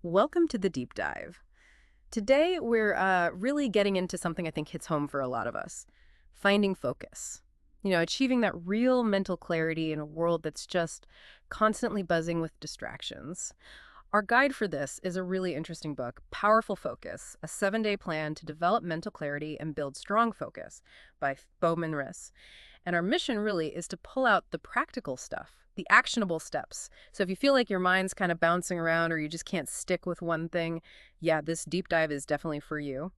Welcome to the deep dive. Today, we're really getting into something I think hits home for a lot of us: finding focus. Achieving that real mental clarity in a world that's just constantly buzzing with distractions. Our guide for this is a really interesting book, Powerful Focus, a 7-day plan to develop mental clarity and build strong focus by Thibaut Meurisse. And our mission really is to pull out the practical stuff, the actionable steps. So if you feel like your mind's kind of bouncing around or you just can't stick with one thing, yeah, this deep dive is definitely for you.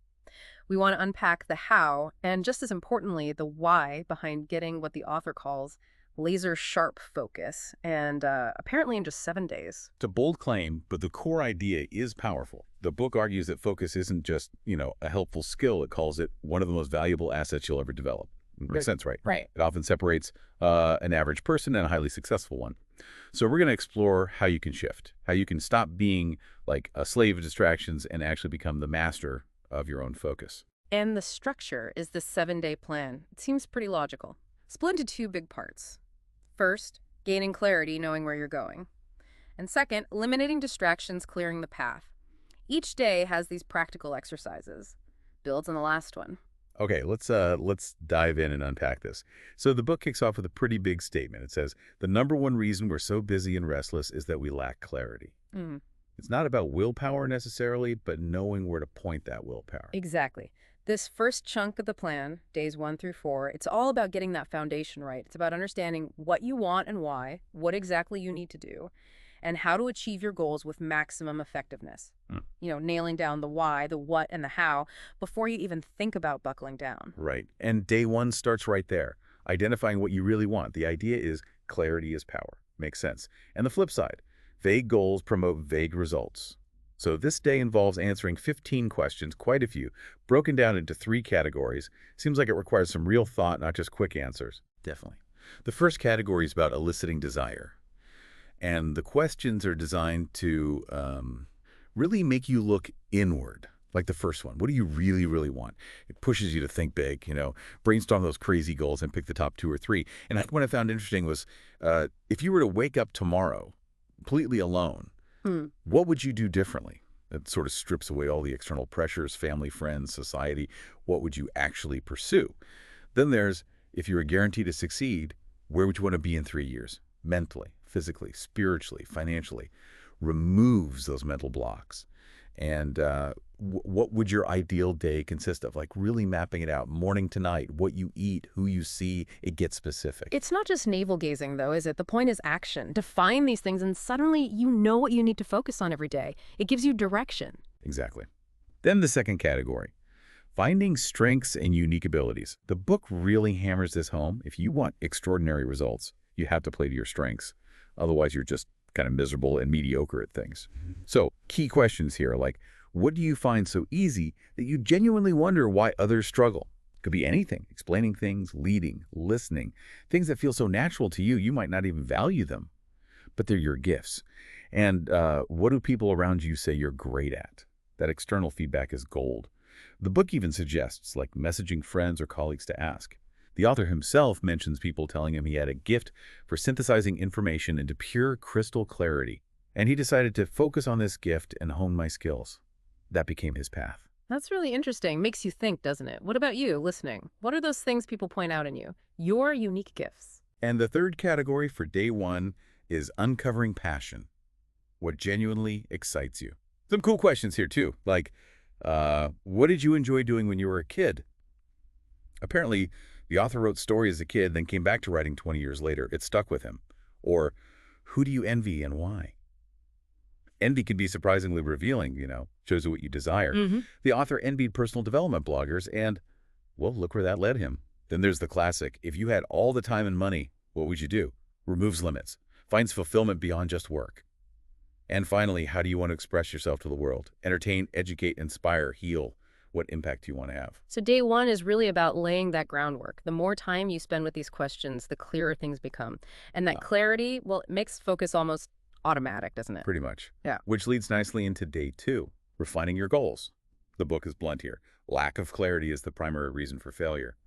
We want to unpack the how and, just as importantly, the why behind getting what the author calls laser sharp focus, and apparently in just 7 days. It's a bold claim, but the core idea is powerful. The book argues that focus isn't just, a helpful skill. It calls it one of the most valuable assets you'll ever develop. Makes sense, right? Right. It often separates an average person and a highly successful one. So we're going to explore how you can shift, how you can stop being like a slave of distractions and actually become the master of your own focus. And the structure is this 7-day plan. It seems pretty logical. Split into two big parts. First, gaining clarity, knowing where you're going. And second, eliminating distractions, clearing the path. Each day has these practical exercises. Builds on the last one. Okay, let's dive in and unpack this. So the book kicks off with a pretty big statement. It says, the number one reason we're so busy and restless is that we lack clarity. Mm, It's not about willpower necessarily, but knowing where to point that willpower. exactly. This first chunk of the plan, days 1 through 4, it's all about getting that foundation right. It's about understanding what you want and why, what exactly you need to do, and how to achieve your goals with maximum effectiveness. Hmm. Nailing down the why, the what, and the how before you even think about buckling down. Right. And day one starts right there, identifying what you really want. The idea is clarity is power. Makes sense. And the flip side, vague goals promote vague results. So this day involves answering 15 questions, quite a few, broken down into 3 categories. Seems like it requires some real thought, not just quick answers. Definitely. The first category is about eliciting desire. And the questions are designed to really make you look inward, like the first one. What do you really, really want? It pushes you to think big, brainstorm those crazy goals and pick the top 2 or 3. And what I found interesting was if you were to wake up tomorrow completely alone, what would you do differently? That sort of strips away all the external pressures, family, friends, society. What would you actually pursue? Then there's, if you were guaranteed to succeed, where would you want to be in 3 years? Mentally, physically, spiritually, financially. Removes those mental blocks. And what would your ideal day consist of? Like really mapping it out, morning to night, what you eat, who you see, it gets specific. It's not just navel gazing, though, is it? The point is action. Define these things, and suddenly you know what you need to focus on every day. It gives you direction. Exactly. Then the second category, finding strengths and unique abilities. The book really hammers this home. If you want extraordinary results, you have to play to your strengths. Otherwise, you're just kind of miserable and mediocre at things. So key questions here, like, what do you find so easy that you genuinely wonder why others struggle? Could be anything, explaining things, leading, listening, things that feel so natural to you, you might not even value them, but they're your gifts. And what do people around you say you're great at? That external feedback is gold. The book even suggests, like, messaging friends or colleagues to ask. The author himself mentions people telling him he had a gift for synthesizing information into pure crystal clarity, and he decided to focus on this gift and hone my skills. That became his path. That's really interesting. Makes you think, doesn't it? What about you, listening? What are those things people point out in you? Your unique gifts. And the third category for day one is uncovering passion, what genuinely excites you. Some cool questions here, too, like, what did you enjoy doing when you were a kid? Apparently, the author wrote stories as a kid, then came back to writing 20 years later. It stuck with him. Or, who do you envy and why? Envy can be surprisingly revealing, shows you what you desire. The author envied personal development bloggers and, well, look where that led him. Then there's the classic, if you had all the time and money, what would you do? Removes limits, finds fulfillment beyond just work. And finally, how do you want to express yourself to the world? Entertain, educate, inspire, heal. What impact do you want to have? So day one is really about laying that groundwork. The more time you spend with these questions, the clearer things become. And that clarity, well, it makes focus almost automatic, doesn't it? Pretty much. Yeah. Which leads nicely into day 2, refining your goals. The book is blunt here. Lack of clarity is the primary reason for failure.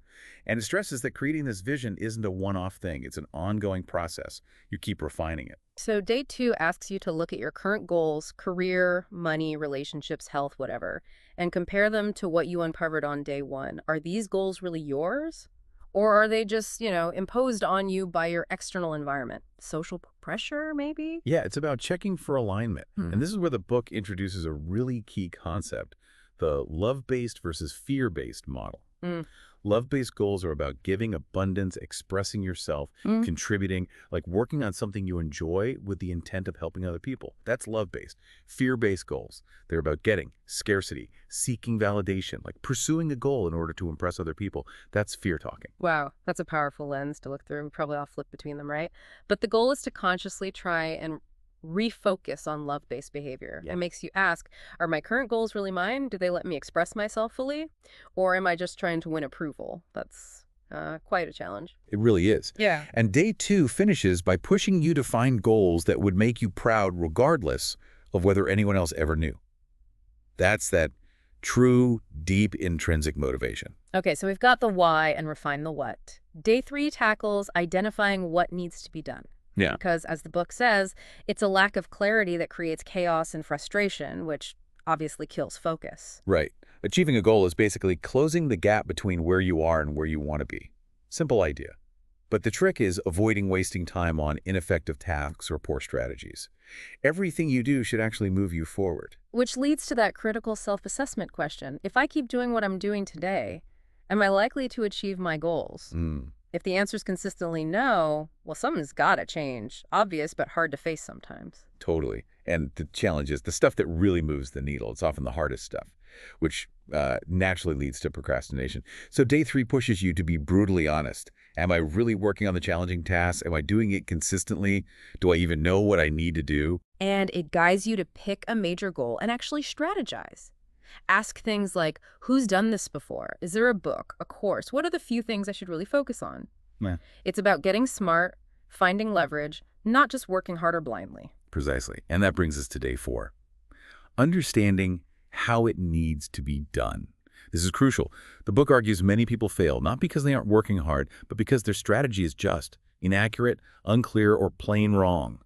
And it stresses that creating this vision isn't a one-off thing. It's an ongoing process. You keep refining it. So day 2 asks you to look at your current goals, career, money, relationships, health, whatever, and compare them to what you uncovered on day 1. Are these goals really yours? Or are they just, imposed on you by your external environment? Social pressure, maybe? Yeah, it's about checking for alignment. Hmm. And this is where the book introduces a really key concept, the love-based versus fear-based model. Mm. Love-based goals are about giving abundance, expressing yourself, Mm. contributing, like working on something you enjoy with the intent of helping other people. That's love-based. Fear-based goals, they're about getting, scarcity, seeking validation, like pursuing a goal in order to impress other people. That's fear talking. Wow, that's a powerful lens to look through. We probably all flip between them, right? But the goal is to consciously try and refocus on love-based behavior. It Yeah. makes you ask, are my current goals really mine? Do they let me express myself fully? Or am I just trying to win approval? That's quite a challenge. It really is. Yeah. And day 2 finishes by pushing you to find goals that would make you proud regardless of whether anyone else ever knew. That's that true, deep, intrinsic motivation. Okay, so we've got the why and refined the what. Day 3 tackles identifying what needs to be done. Yeah. Because, as the book says, it's a lack of clarity that creates chaos and frustration, which obviously kills focus. Right. Achieving a goal is basically closing the gap between where you are and where you want to be. Simple idea. But the trick is avoiding wasting time on ineffective tasks or poor strategies. Everything you do should actually move you forward. Which leads to that critical self-assessment question. If I keep doing what I'm doing today, am I likely to achieve my goals? Mm. If the answer is consistently no, well, something's got to change. Obvious, but hard to face sometimes. Totally. And the challenge is the stuff that really moves the needle. It's often the hardest stuff, which naturally leads to procrastination. So day 3 pushes you to be brutally honest. Am I really working on the challenging tasks? Am I doing it consistently? Do I even know what I need to do? And it guides you to pick a major goal and actually strategize. Ask things like, who's done this before? Is there a book, a course? What are the few things I should really focus on? Yeah. It's about getting smart, finding leverage, not just working harder blindly. Precisely. And that brings us to day 4. Understanding how it needs to be done. This is crucial. The book argues many people fail, not because they aren't working hard, but because their strategy is just inaccurate, unclear, or plain wrong.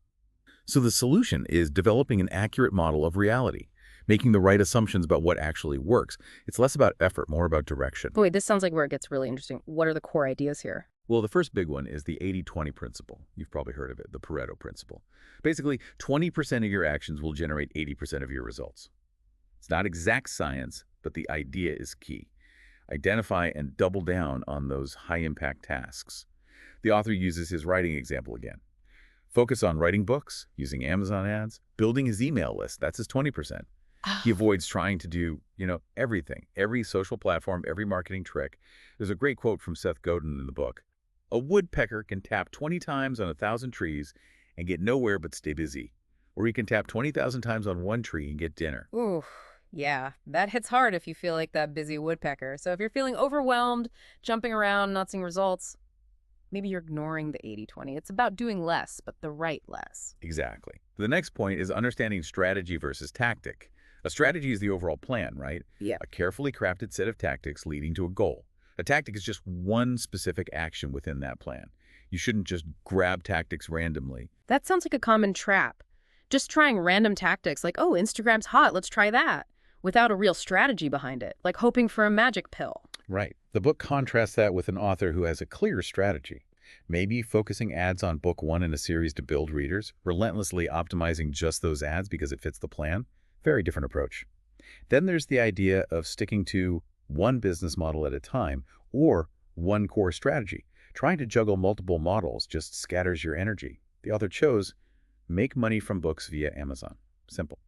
So the solution is developing an accurate model of reality, making the right assumptions about what actually works. It's less about effort, more about direction. But wait, this sounds like where it gets really interesting. What are the core ideas here? Well, the first big one is the 80-20 principle. You've probably heard of it, the Pareto principle. Basically, 20% of your actions will generate 80% of your results. It's not exact science, but the idea is key. Identify and double down on those high-impact tasks. The author uses his writing example again. Focus on writing books, using Amazon ads, building his email list. That's his 20%. He avoids trying to do, everything, every social platform, every marketing trick. There's a great quote from Seth Godin in the book. A woodpecker can tap 20 times on 1,000 trees and get nowhere but stay busy. Or he can tap 20,000 times on one tree and get dinner. Ooh, yeah, that hits hard if you feel like that busy woodpecker. So if you're feeling overwhelmed, jumping around, not seeing results, maybe you're ignoring the 80-20. It's about doing less, but the right less. Exactly. The next point is understanding strategy versus tactic. A strategy is the overall plan, right? Yeah. A carefully crafted set of tactics leading to a goal. A tactic is just one specific action within that plan. You shouldn't just grab tactics randomly. That sounds like a common trap. Just trying random tactics like, oh, Instagram's hot, let's try that, without a real strategy behind it, like hoping for a magic pill. Right. The book contrasts that with an author who has a clear strategy. Maybe focusing ads on book 1 in a series to build readers, relentlessly optimizing just those ads because it fits the plan. Very different approach. Then there's the idea of sticking to one business model at a time or one core strategy. Trying to juggle multiple models just scatters your energy. The author chose make money from books via Amazon. Simple.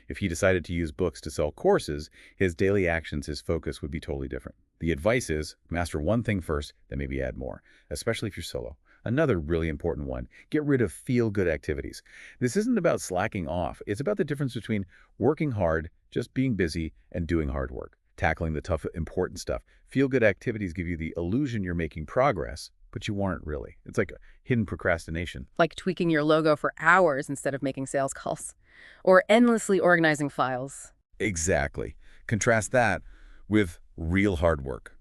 If he decided to use books to sell courses, his daily actions, his focus would be totally different. The advice is master one thing first, then maybe add more, especially if you're solo. Another really important one, get rid of feel-good activities. This isn't about slacking off. It's about the difference between working hard, just being busy, and doing hard work, tackling the tough, important stuff. Feel-good activities give you the illusion you're making progress, but you aren't really. It's like hidden procrastination. Like tweaking your logo for hours instead of making sales calls, or endlessly organizing files. Exactly. Contrast that with real hard work,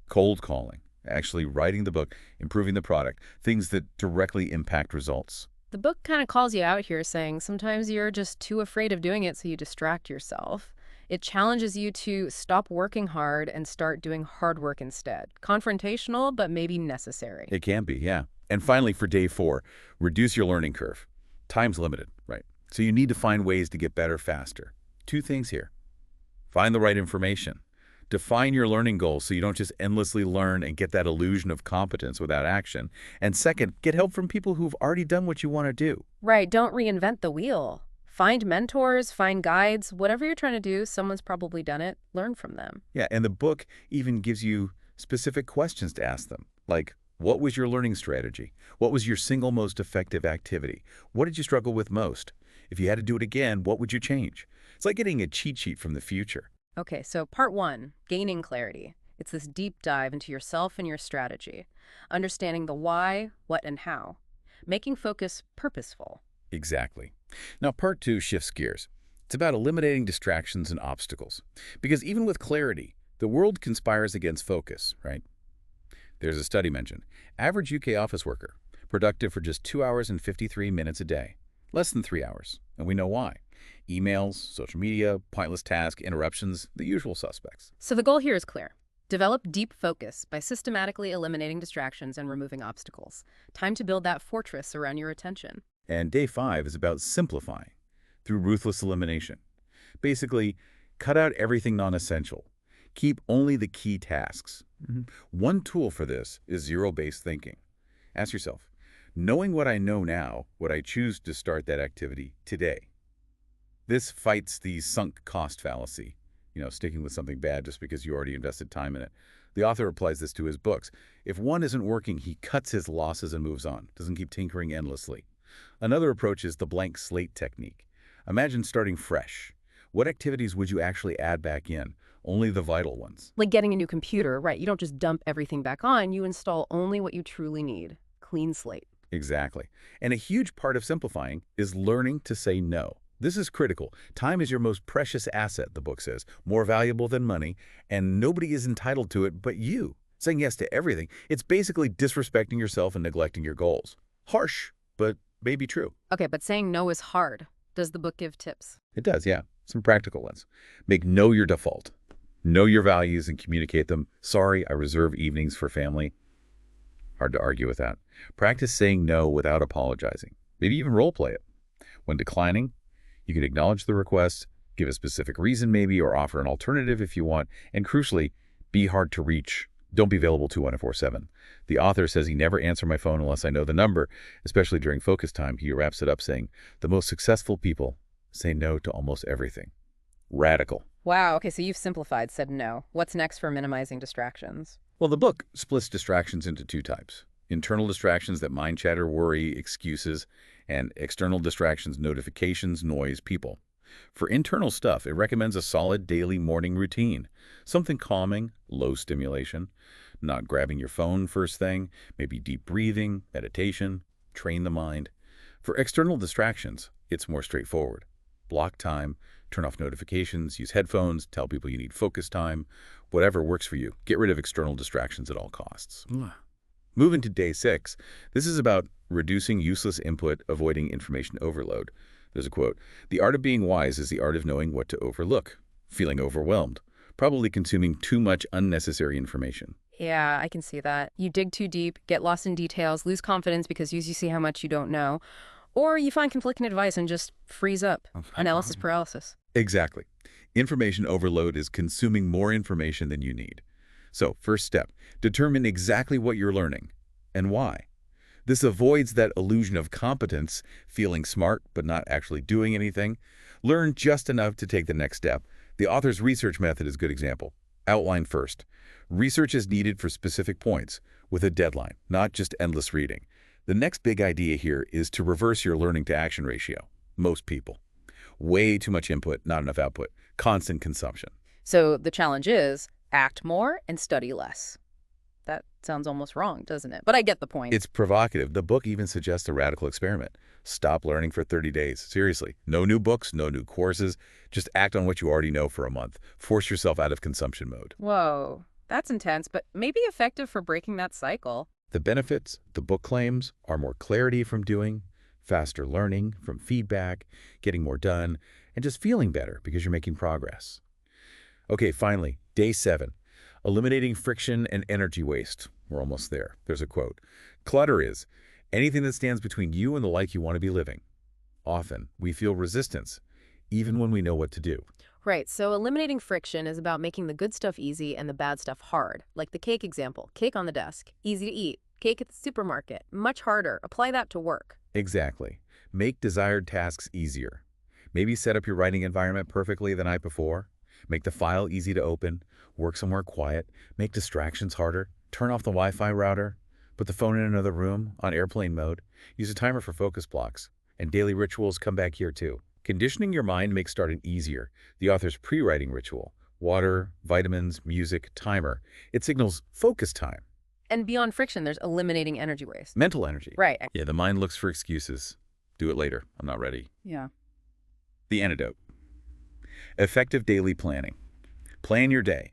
cold calling, actually writing the book, improving the product, things that directly impact results. The book kind of calls you out here, saying sometimes you're just too afraid of doing it, so you distract yourself. It challenges you to stop working hard and start doing hard work instead. Confrontational, but maybe necessary. It can be, yeah. And finally, for day 4, reduce your learning curve. Time's limited, right? So you need to find ways to get better faster. 2 things here. Find the right information. Define your learning goals so you don't just endlessly learn and get that illusion of competence without action. And second, get help from people who've already done what you want to do. Right, don't reinvent the wheel. Find mentors, find guides, whatever you're trying to do, someone's probably done it. Learn from them. Yeah, and the book even gives you specific questions to ask them, like, what was your learning strategy? What was your single most effective activity? What did you struggle with most? If you had to do it again, what would you change? It's like getting a cheat sheet from the future. Okay, so part 1, gaining clarity. It's this deep dive into yourself and your strategy. Understanding the why, what, and how. Making focus purposeful. Exactly. Now, part 2 shifts gears. It's about eliminating distractions and obstacles. Because even with clarity, the world conspires against focus, right? There's a study mentioned. Average UK office worker, productive for just 2 hours and 53 minutes a day. Less than 3 hours. And we know why. Emails, social media, pointless tasks, interruptions, the usual suspects. So the goal here is clear. Develop deep focus by systematically eliminating distractions and removing obstacles. Time to build that fortress around your attention. And day 5 is about simplifying through ruthless elimination. Basically, cut out everything non-essential. Keep only the key tasks. One tool for this is zero-based thinking. Ask yourself, knowing what I know now, would I choose to start that activity today? This fights the sunk cost fallacy, sticking with something bad just because you already invested time in it. The author applies this to his books. If one isn't working, he cuts his losses and moves on, doesn't keep tinkering endlessly. Another approach is the blank slate technique. Imagine starting fresh. What activities would you actually add back in? Only the vital ones. Like getting a new computer, right? You don't just dump everything back on, you install only what you truly need. Clean slate. Exactly. And a huge part of simplifying is learning to say no. This is critical. Time is your most precious asset, the book says, more valuable than money, and nobody is entitled to it but you. Saying yes to everything, it's basically disrespecting yourself and neglecting your goals. Harsh, but maybe true. Okay, but saying no is hard. Does the book give tips? It does, yeah. Some practical ones. Make no your default. Know your values and communicate them. Sorry, I reserve evenings for family. Hard to argue with that. Practice saying no without apologizing. Maybe even role play it. When declining, you can acknowledge the request, give a specific reason maybe, or offer an alternative if you want. And crucially, be hard to reach. Don't be available 24/7. The author says he never answer my phone unless I know the number, especially during focus time. He wraps it up saying, the most successful people say no to almost everything. Radical. Wow, okay, so you've simplified, said no. What's next for minimizing distractions? Well, the book splits distractions into 2 types. Internal distractions that mind chatter, worry, excuses, and external distractions, notifications, noise, people. For internal stuff, it recommends a solid daily morning routine. Something calming, low stimulation, not grabbing your phone first thing, maybe deep breathing, meditation, train the mind. For external distractions, it's more straightforward. Block time, turn off notifications, use headphones, tell people you need focus time, whatever works for you. Get rid of external distractions at all costs. Moving to day 6, this is about reducing useless input, avoiding information overload. There's a quote, the art of being wise is the art of knowing what to overlook. Feeling overwhelmed, probably consuming too much unnecessary information. Yeah, I can see that. You dig too deep, get lost in details, lose confidence because you see how much you don't know. Or you find conflicting advice and just freeze up. Analysis paralysis. Exactly. Information overload is consuming more information than you need. So, first step, determine exactly what you're learning and why. This avoids that illusion of competence, feeling smart but not actually doing anything. Learn just enough to take the next step. The author's research method is a good example. Outline first. Research is needed for specific points, with a deadline, not just endless reading. The next big idea here is to reverse your learning to action ratio. Most people. Way too much input, not enough output. Constant consumption. So the challenge is act more and study less. That sounds almost wrong, doesn't it? But I get the point. It's provocative. The book even suggests a radical experiment. Stop learning for 30 days. Seriously. No new books, no new courses. Just act on what you already know for a month. Force yourself out of consumption mode. Whoa, that's intense, but maybe effective for breaking that cycle. The benefits, the book claims, are more clarity from doing, faster learning from feedback, getting more done, and just feeling better because you're making progress. Okay, finally, day 7, eliminating friction and energy waste. We're almost there. There's a quote. Clutter is anything that stands between you and the life you want to be living. Often, we feel resistance, even when we know what to do. Right, so eliminating friction is about making the good stuff easy and the bad stuff hard. Like the cake example, cake on the desk, easy to eat. Cake at the supermarket, much harder. Apply that to work. Exactly. Make desired tasks easier. Maybe set up your writing environment perfectly the night before. Make the file easy to open. Work somewhere quiet. Make distractions harder. Turn off the Wi-Fi router. Put the phone in another room, on airplane mode. Use a timer for focus blocks. And daily rituals come back here too. Conditioning your mind makes starting easier. The author's pre-writing ritual. Water, vitamins, music, timer. It signals focus time. And beyond friction, there's eliminating energy waste. Mental energy. Right. Yeah, the mind looks for excuses. Do it later. I'm not ready. Yeah. The antidote. Effective daily planning. Plan your day.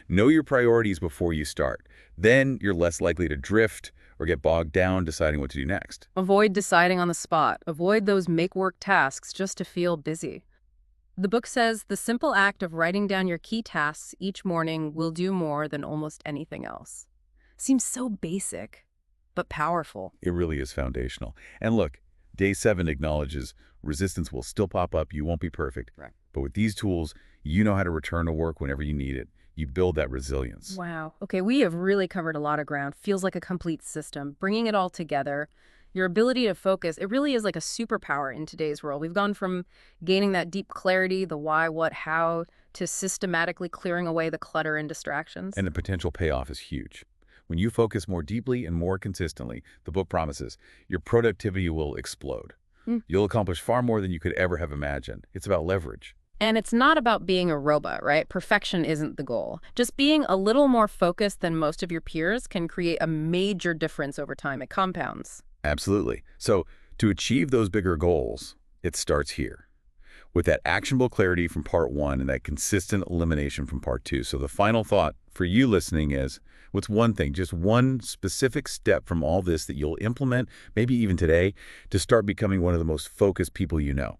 Know your priorities before you start. Then you're less likely to drift or get bogged down deciding what to do next. Avoid deciding on the spot. Avoid those make-work tasks just to feel busy. The book says the simple act of writing down your key tasks each morning will do more than almost anything else. Seems so basic, but powerful. It really is foundational. And look, day 7 acknowledges resistance will still pop up. You won't be perfect. Right. But with these tools, you know how to return to work whenever you need it. You build that resilience. Wow. Okay, we have really covered a lot of ground. Feels like a complete system. Bringing it all together, your ability to focus, it really is like a superpower in today's world. We've gone from gaining that deep clarity, the why, what, how, to systematically clearing away the clutter and distractions. And the potential payoff is huge. When you focus more deeply and more consistently, the book promises, your productivity will explode. You'll accomplish far more than you could ever have imagined. It's about leverage. And it's not about being a robot, right? Perfection isn't the goal. Just being a little more focused than most of your peers can create a major difference over time. It compounds. Absolutely. So to achieve those bigger goals, it starts here with that actionable clarity from part 1 and that consistent elimination from part 2. So the final thought for you listening is, what's one thing, just one specific step from all this that you'll implement, maybe even today, to start becoming one of the most focused people you know?